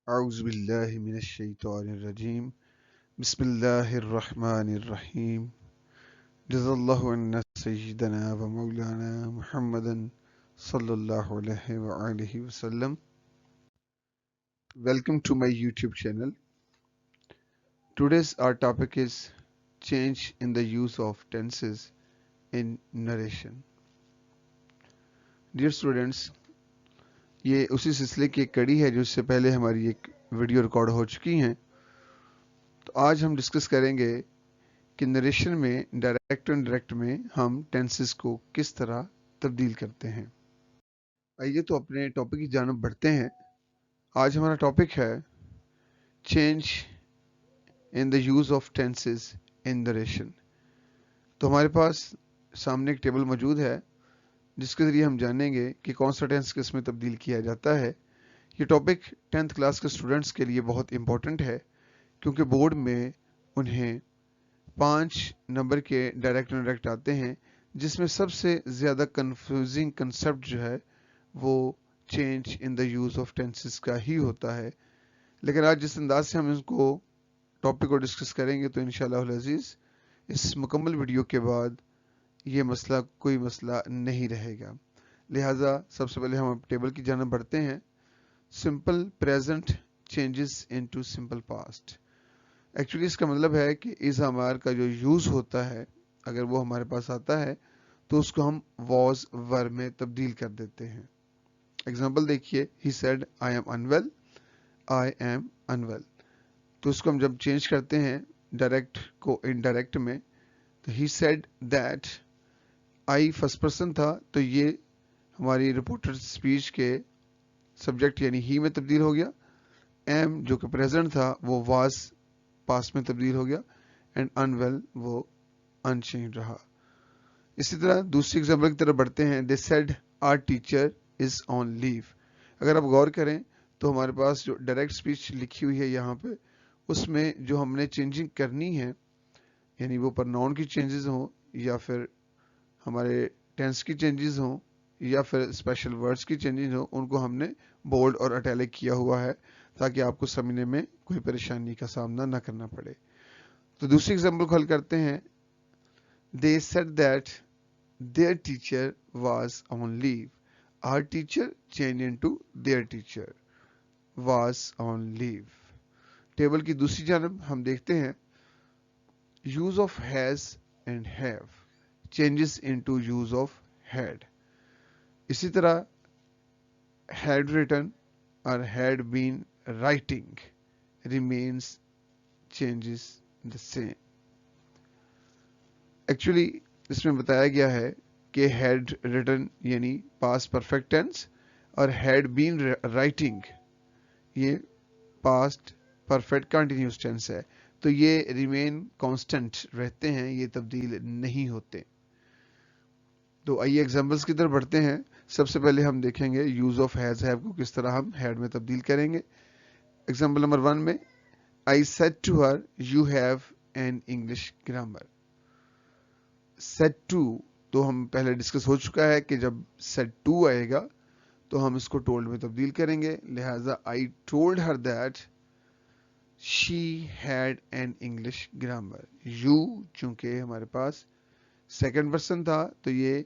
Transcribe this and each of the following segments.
أعوذ بالله من الشيطان الرجيم بسم الله الرحمن الرحيم جزا الله عنا سيدنا ومولانا محمدا صلى الله عليه وآله وسلم. Welcome to my YouTube channel. Today's our topic is change in the use of tenses in narration. Dear students, ये उसी सिलसिले की एक कड़ी है जो इससे पहले हमारी एक वीडियो रिकॉर्ड हो चुकी हैं. तो आज हम डिस्कस करेंगे कि नरेशन में डायरेक्ट और इनडायरेक्ट में हम टेंसेस को किस तरह तब्दील करते हैं. आइए तो अपने टॉपिक की जानब बढ़ते हैं. आज हमारा टॉपिक है change in the use of tenses in narration. तो हमारे पास सामने एक टेबल मौजूद है जिसके ज़रिए हम जानेंगे कि कौन सा टेंस किस में तब्दील किया जाता है. ये टॉपिक 10th क्लास के स्टूडेंट्स के लिए बहुत इंपॉर्टेंट है क्योंकि बोर्ड में उन्हें 5 नंबर के डायरेक्ट और इनडायरेक्ट आते हैं जिसमें सबसे ज़्यादा कंफ्यूजिंग कंसेप्ट जो है वो change in the use of tenses का ही होता है. लेकिन आज जिस अंदाज से हम इसको टॉपिक को डिस्कस करेंगे तो इंशाअल्लाह अज़ीज़ इस मुकम्मल वीडियो के बाद ये मसला कोई मसला नहीं रहेगा. लिहाजा सबसे पहले हम टेबल की जानब बढ़ते हैं. Simple present changes into simple past. Actually इसका मतलब है कि इस हमार का जो यूज़ होता है अगर वो हमारे पास आता है तो उसको हम वॉज वर्ब में तब्दील कर देते हैं. एग्जाम्पल देखिए, he said I am unwell, I am unwell. तो उसको हम जब चेंज करते हैं डायरेक्ट को इनडायरेक्ट में तो he said that, I first person था तो ये हमारी रिपोर्टेड स्पीच के सब्जेक्ट यानी ही में तब्दील हो गया. एम जो कि प्रेजेंट था वो वाज पास्ट में तब्दील हो गया एंड अनवेल वो अनचेंज्ड रहा. इसी तरह दूसरी एग्जाम्पल की तरफ बढ़ते हैं. They said our teacher is on leave. अगर आप गौर करें तो हमारे पास जो डायरेक्ट स्पीच लिखी हुई है यहाँ पे उसमें जो हमने चेंजिंग करनी है यानी वो प्रोनाउन की चेंजेस हो या फिर हमारे टेंस की चेंजेस हो या फिर स्पेशल वर्ड्स की चेंजेस हो उनको हमने बोल्ड और इटैलिक किया हुआ है ताकि आपको समझने में कोई परेशानी का सामना ना करना पड़े. तो दूसरी एग्जाम्पल को हल करते हैं. They said that their teacher was on leave. Our teacher change into their teacher was on leave. Table की दूसरी जानब हम देखते हैं use of has and have changes into use of had. इसी तरह had written or had been writing remains changes the same. Actually इसमें बताया गया है कि had written यानी past perfect tense और had been writing ये past perfect continuous tense है. तो ये remain constant रहते हैं, ये तब्दील नहीं होते. तो आइए एग्जाम्पल्स की तरफ बढ़ते हैं. सबसे पहले हम देखेंगे यूज ऑफ हैज हैव को किस तरह हम हैड में तब्दील करेंगे. एग्जाम्पल नंबर 1 में I said to her you have an English grammar. Said to तो हम पहले डिस्कस हो चुका है कि जब सेड टू आएगा तो हम इसको टोल्ड में तब्दील करेंगे. लिहाजा I told her that she had an English grammar. You चूंकि हमारे पास सेकंड पर्सन था तो ये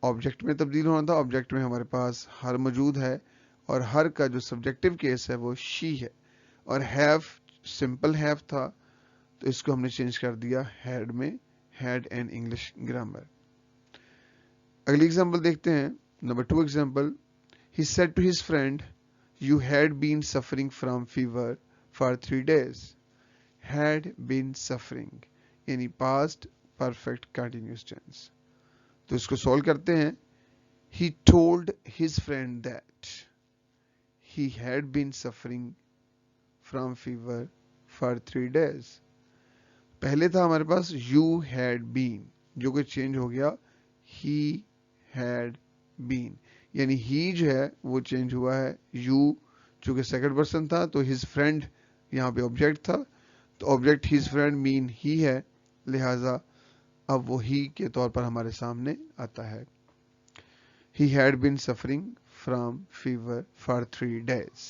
ऑब्जेक्ट में तब्दील होना था. ऑब्जेक्ट में हमारे पास हर मौजूद है और हर का जो सब्जेक्टिव केस है वो शी है. और हैव सिंपल हैव था तो इसको हमने चेंज कर दिया हैड में, हैड एन इंग्लिश ग्रामर. अगली एग्जांपल देखते हैं. Number 2 example, he said to his friend you had been suffering from fever for 3 days. Had been suffering यानी पास्ट परफेक्ट कंटिन्यूअस टेंस. तो इसको सॉल्व करते हैं. He told his friend that he had been suffering from fever for 3 days. पहले था हमारे पास you had been जो कि चेंज हो गया he had been यानी he जो है वो चेंज हुआ है. you चूंकि सेकंड पर्सन था तो his friend यहाँ पे ऑब्जेक्ट था तो object his friend mean he है. लिहाजा अब वो ही के तौर पर हमारे सामने आता है. He had been suffering from fever for 3 days.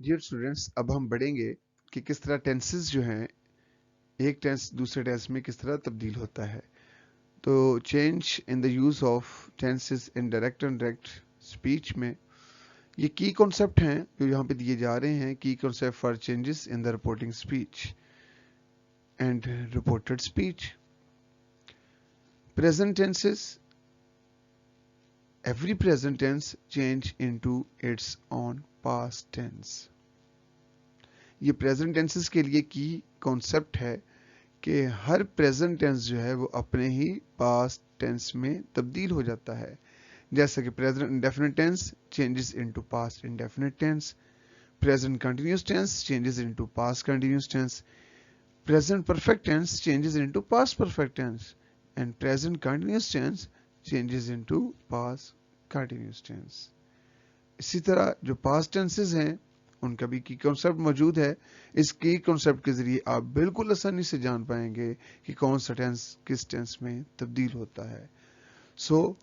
Dear students, अब हम बढ़ेंगे कि किस तरह टेंसेस जो हैं एक टेंस दूसरे टेंस में किस तरह तब्दील होता है. तो change in the use of tenses in direct and direct speech में ये की कॉन्सेप्ट हैं जो यहाँ पे दिए जा रहे हैं. की concept for changes in the reporting speech and reported speech. Present tenses, every present tense change into its own past tense. ये प्रेजेंट टेंसेस के लिए की कॉन्सेप्ट है कि हर प्रेजेंट टेंस जो है वो अपने ही पास्ट टेंस में तब्दील हो जाता है. जैसा कि present indefinite tense changes into past indefinite tense, present continuous tense changes into past continuous tense, present perfect tense changes into past perfect tense, and present continuous tense changes into past continuous tense. इसी तरह जो past tenses हैं उनका भी की concept मौजूद है. इस की कॉन्सेप्ट के जरिए आप बिल्कुल आसानी से जान पाएंगे कि कौन सा टेंस किस टेंस में तब्दील होता है.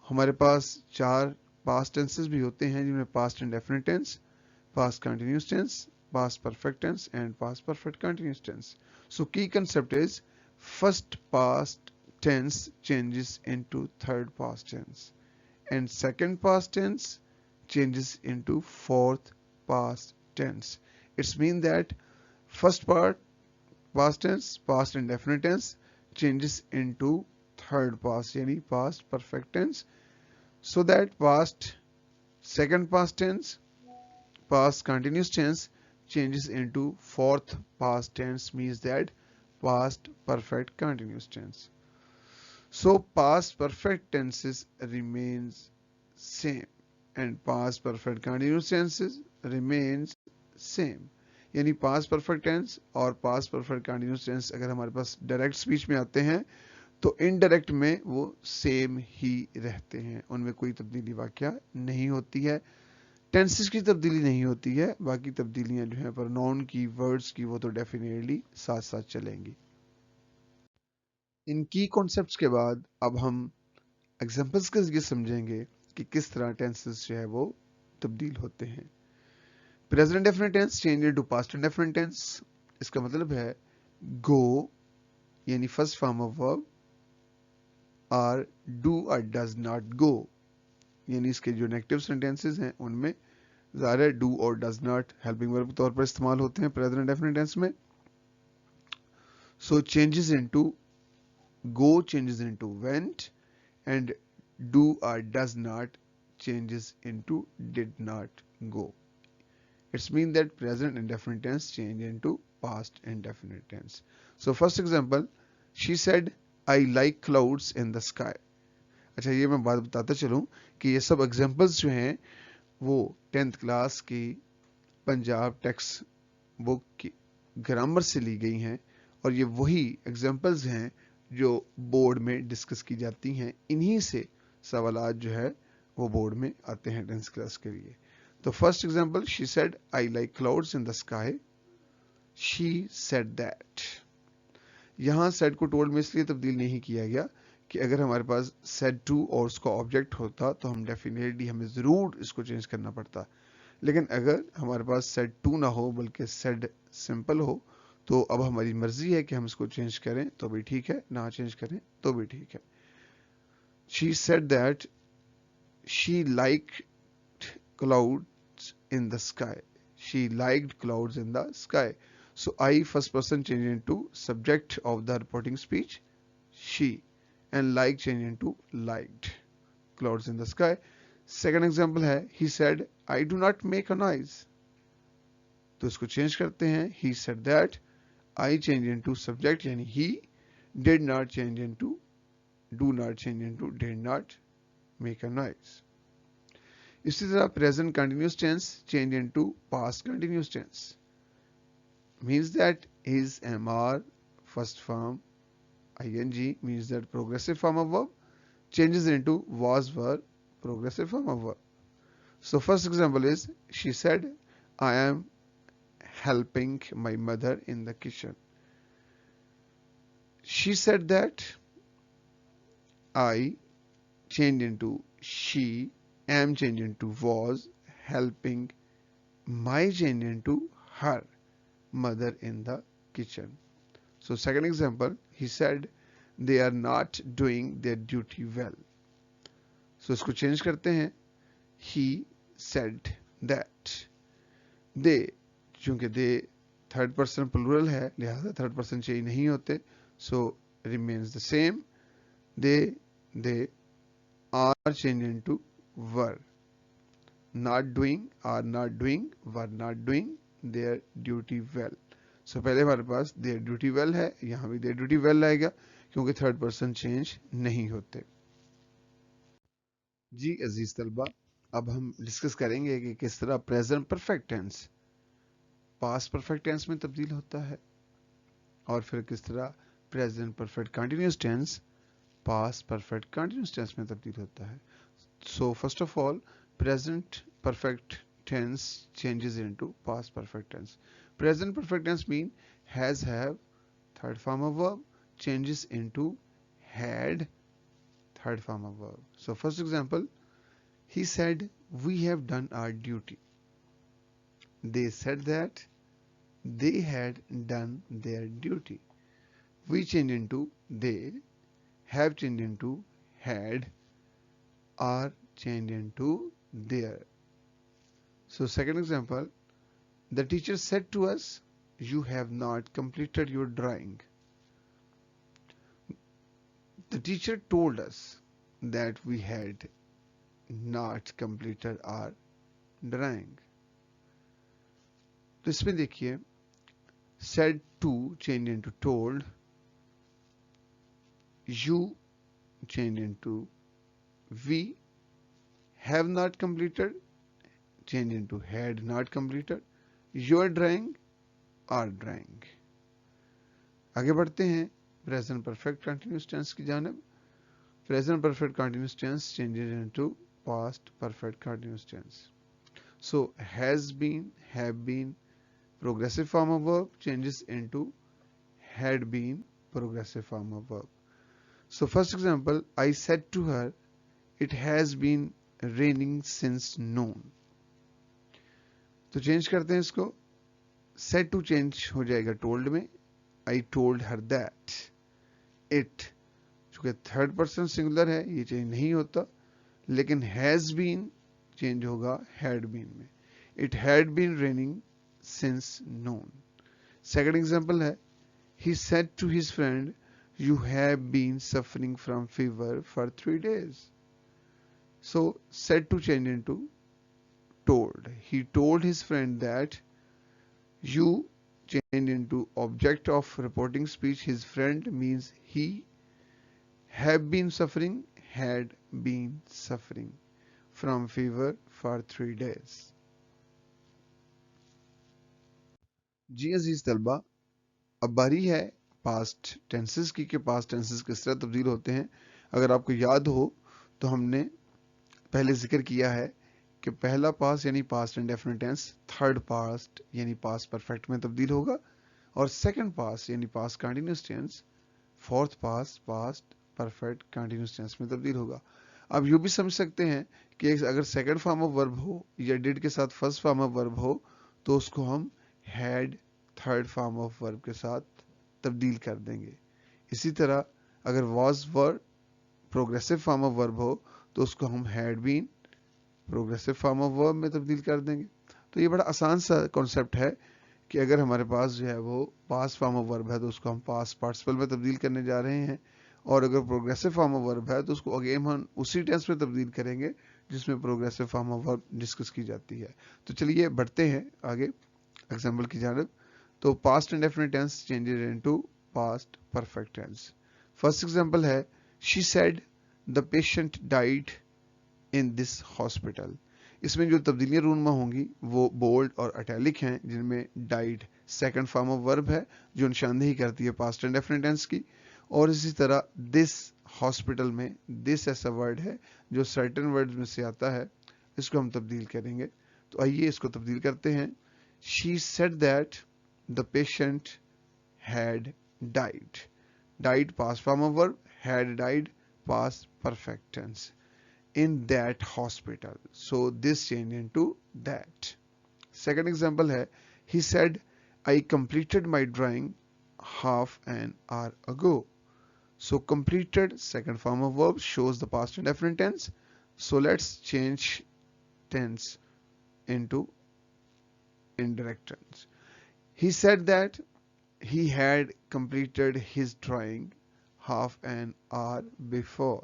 हमारे पास 4 पास्ट टेंसेस भी होते हैं जिनमें past indefinite tense, past continuous tense, past perfect tense and past perfect continuous tense. की concept is first past tense changes into third past tense and second past tense changes into fourth past tense. It's mean that first part past tense, past indefinite tense changes into third past yani past perfect tense, so that past second past tense, past continuous tense changes into fourth past tense, means that past perfect continuous tense. Past perfect tenses remains same and past perfect continuous tenses remains same. यानी past perfect tense और past perfect continuous tense अगर हमारे पास direct speech में आते हैं तो indirect में वो सेम ही रहते हैं, उनमें कोई तब्दीली वाकया नहीं होती है. टेंसेस की तब्दीली नहीं होती है, बाकी तब्दीलियां जो हैं प्रोनाउन की, वर्ड्स की, वो तो डेफिनेटली साथ साथ चलेंगी. इन की कॉन्सेप्ट्स के बाद अब हम एग्जांपल्स के जरिए समझेंगे कि किस तरह टेंसेस जो है वो तब्दील होते हैं. Present indefinite tense change into past indefinite tense. इसका मतलब है गो यानी फर्स्ट फॉर्म ऑफ वर्ब, और डू और डज नॉट गो यानी इसके जो नेगेटिव सेंटेंसेस हैं उनमें ज़्यादा डू और डज नॉट हेल्पिंग वर्ब के तौर पर इस्तेमाल होते हैं प्रेजेंट इंडेफिनिट टेंस में. Changes into go changes into went and do or does not changes into did not go. It's mean that present indefinite tense change into past indefinite tense. First example, she said I like clouds in the sky. अच्छा, ये मैं बात बताता चलूं कि ये सब examples जो हैं वो 10th क्लास की पंजाब टेक्स्ट बुक की ग्रामर से ली गई हैं और ये वही एग्जांपल्स हैं जो बोर्ड में डिस्कस की जाती हैं. इन्हीं से सवालात जो है वो बोर्ड में आते हैं 10th क्लास के लिए. तो first example, she said I like clouds in the sky. She said that. यहां सेड को टोल्ड में इसलिए तब्दील नहीं किया गया कि अगर हमारे पास सेड टू और उसका ऑब्जेक्ट होता तो हम डेफिनेटली हमें जरूर इसको चेंज करना पड़ता. लेकिन अगर हमारे पास सेड टू ना हो बल्कि सेड सिंपल हो तो अब हमारी मर्जी है कि हम इसको चेंज करें तो भी ठीक है, ना चेंज करें तो भी ठीक है. She said that she liked clouds in the sky. She liked clouds in the sky. So I first person change into subject of the reporting speech, she, and like change into liked clouds in the sky. Second example है, he said I do not make a noise. तो इसको change करते हैं, he said that, I change into subject यानी he, did not change into, do not change into did not make a noise. इसी तरह present continuous tense change into past continuous tense, means that is, am, are, first form ing, means that progressive form of verb changes into was, were, progressive form of verb. First example is she said I am helping my mother in the kitchen. She said that, I changed into she, am changed into was, helping my changed into her mother in the kitchen. So second example, he said they are not doing their duty well. So इसको change करते हैं. He said that they, चूंकि they third person plural है लिहाजा third person change नहीं होते. So remains the same. They are changed into were. Not doing, are not doing, were not doing their duty well. So पहले हमारे पास their duty well है, यहाँ भी their duty well आएगा क्योंकि थर्ड पर्सन चेंज नहीं होते. जी अजीज तलबा, अब हम डिस्कस करेंगे कि किस तरह present perfect tense past perfect tense में तब्दील होता है और फिर किस तरह present perfect continuous tense past perfect continuous tense में तब्दील होता है. So first of all, present perfect tense changes into past perfect tense. Present perfect tense mean has, have, third form of verb changes into had, third form of verb. So first example, he said we have done our duty. They said that they had done their duty. We change into they, have changed into had, are changed into their. So second example, the teacher said to us, you have not completed your drawing. The teacher told us that we had not completed our drawing. तो इसमें देखिए said to change into told, you change into we, have not completed change into had not completed, your drawing, are drawing. आगे बढ़ते हैं present perfect continuous tense की जानिब. Present perfect continuous tense changes into past perfect continuous tense. So has been, have been, progressive form of verb changes into had been, progressive form of verb. So first example, I said to her, it has been raining since noon. तो change करते हैं इसको. said to change हो जाएगा told में. I told her that. it चूंकि third person singular है ये चेंज नहीं होता, लेकिन has been चेंज होगा had been में. it had been raining since noon. Second example है, he said to his friend, you have been suffering from fever for 3 days. So said to change into told. He told his friend that. You change into object of reporting speech. His friend means he. Have been suffering, had been suffering from fever for 3 days. जी अजीज तलबा, अब बारी है past tenses की कि past tenses किस तरह तब्दील होते हैं. अगर आपको याद हो तो हमने पहले जिक्र किया है कि पहला पास्ट यानी past indefinite tense third past यानी पास्ट परफेक्ट में तब्दील होगा और सेकंड पास्ट यानी past continuous tense fourth past past perfect continuous tense में तब्दील होगा. आप यूं भी समझ सकते हैं कि अगर सेकंड फॉर्म ऑफ वर्ब हो या डिड के साथ फर्स्ट फॉर्म ऑफ वर्ब हो तो उसको हम had third form of verb के साथ तब्दील कर देंगे. इसी तरह अगर was were progressive form of verb हो तो उसको हम had been progressive form of verb में तब्दील कर देंगे. तो ये बड़ा आसान सा कॉन्सेप्ट है कि अगर हमारे पास जो है वो पास्ट फॉर्म ऑफ वर्ब है तो उसको हम पास्ट पार्टिसिपल में तब्दील करने जा रहे हैं, और अगर प्रोग्रेसिव फॉर्म ऑफ वर्ब है तो उसको अगेन हम उसी टेंस में तब्दील करेंगे जिसमें progressive form of verb discuss की जाती है. तो चलिए बढ़ते हैं आगे एग्जाम्पल की जानब. तो past indefinite tense changes into past perfect tense. First example है, she said the patient died in this hospital. इसमें जो तब्दीलियां रूनमा होंगी वो बोल्ड और अटैलिक हैं, जिनमें died second form of verb है जो निशानदेही करती है पास्ट इंडेफिनिट टेंस की, और इसी तरह दिस हॉस्पिटल में दिस ऐसा वर्ड है जो सर्टेन वर्ड्स में से आता है, इसको हम तब्दील करेंगे. तो आइए इसको तब्दील करते हैं. She said that the patient had died. Died past form of verb, had died past perfect tense, in that hospital. So this change into that. Second example है, he said I completed my drawing half an hour ago. So completed, second form of verb, shows the past indefinite tense. So let's change tense into indirect tense. He said that he had completed his drawing half an hour before.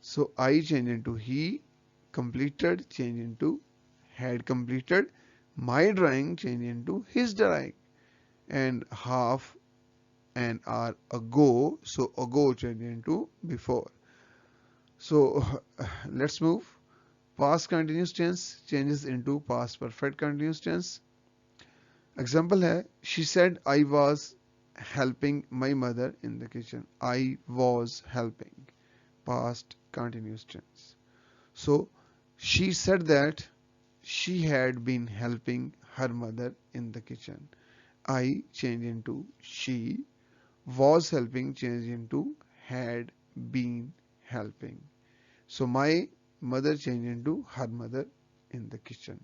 So I change into he, completed change into had completed, my drawing change into his drawing, and half an hour ago, so ago change into before. So let's move. Past continuous tense changes into past perfect continuous tense. Example है, she said I was helping my mother in the kitchen. I was helping. Past continuous tense. So she said that she had been helping her mother in the kitchen. I change into she, was helping change into had been helping. So my mother changed into her mother in the kitchen.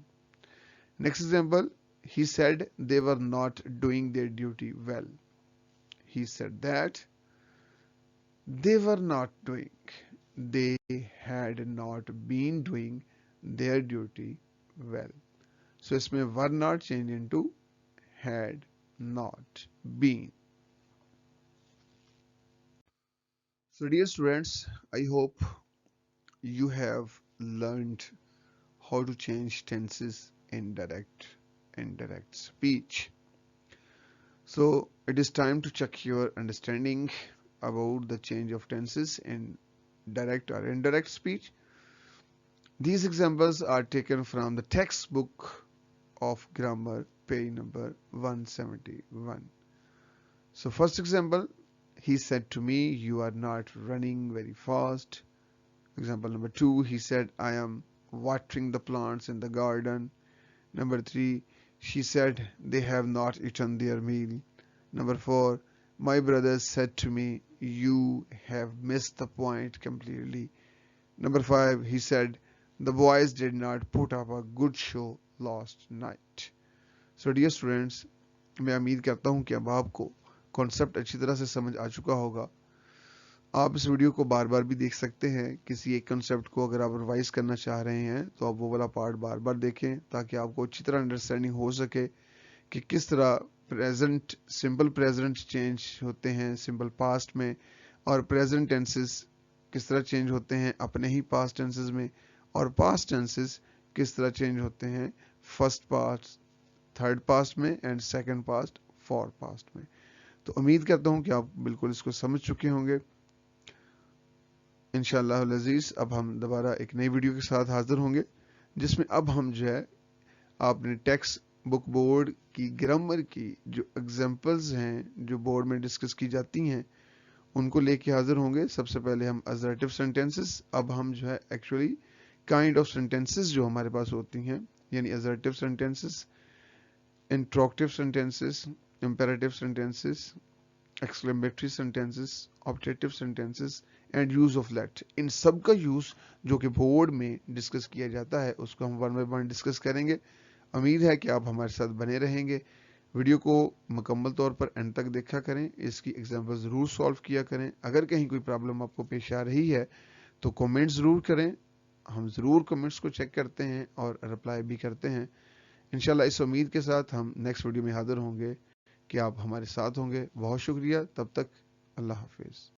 Next example, he said they were not doing their duty well. He said that they were not doing, they had not been doing their duty well. So इसमें were not change into had not been. So dear students, I hope you have learned how to change tenses in direct speech. So it is time to check your understanding about the change of tenses in direct or indirect speech. These examples are taken from the textbook of grammar, page number 171. So first example, he said to me, you are not running very fast. Example number 2, he said, I am watering the plants in the garden. Number 3, she said, they have not eaten their meal. Number 4, my brother said to me, you have missed the point completely. Number 5, he said, the boys did not put up a good show last night. So dear students, मैं उम्मीद करता हूँ कि अब आपको concept अच्छी तरह से समझ आ चुका होगा. आप इस वीडियो को बार बार भी देख सकते हैं. किसी एक कंसेप्ट को अगर आप रिवाइज करना चाह रहे हैं तो आप वो वाला पार्ट बार बार देखें ताकि आपको अच्छी तरह अंडरस्टैंडिंग हो सके कि किस तरह प्रेजेंट, सिंपल प्रेजेंट चेंज होते हैं सिंपल पास्ट में, और प्रेजेंट टेंसेस किस तरह चेंज होते हैं अपने ही पास्ट टेंसेस में, और पास्ट टेंसेस किस तरह चेंज होते हैं फर्स्ट पास्ट, थर्ड पास्ट में and second past, fourth past में. तो उम्मीद करता हूं कि आप बिल्कुल इसको समझ चुके होंगे. इंशाअल्लाह अज़ीज़ अब हम दोबारा एक नई वीडियो के साथ हाजिर होंगे जिसमें अब हम जो है आपने टेक्स्ट बुक बोर्ड की ग्रामर की जो एग्जांपल्स हैं जो बोर्ड में डिस्कस की जाती हैं उनको लेके हाजिर होंगे. सबसे पहले हम असर्टिव सेंटेंसेस, अब हम जो है एक्चुअली काइंड ऑफ सेंटेंसेस जो हमारे पास होती हैं, यानी assertive sentences, interrogative sentences, imperative sentences, exclamatory sentences, objective sentences and use of let, इन सब का यूज जो कि बोर्ड में डिस्कस किया जाता है उसको हम वन बाय वन डिस्कस करेंगे. उम्मीद है कि आप हमारे साथ बने रहेंगे. वीडियो को मुकम्मल तौर पर एंड तक देखा करें, इसकी एग्जांपल ज़रूर सॉल्व किया करें. अगर कहीं कोई प्रॉब्लम आपको पेश आ रही है तो कमेंट ज़रूर करें, हम ज़रूर कमेंट्स को चेक करते हैं और रिप्लाई भी करते हैं. इंशाल्लाह इस उम्मीद के साथ हम नेक्स्ट वीडियो में हाजिर होंगे कि आप हमारे साथ होंगे. बहुत शुक्रिया, तब तक अल्लाह हाफिज़.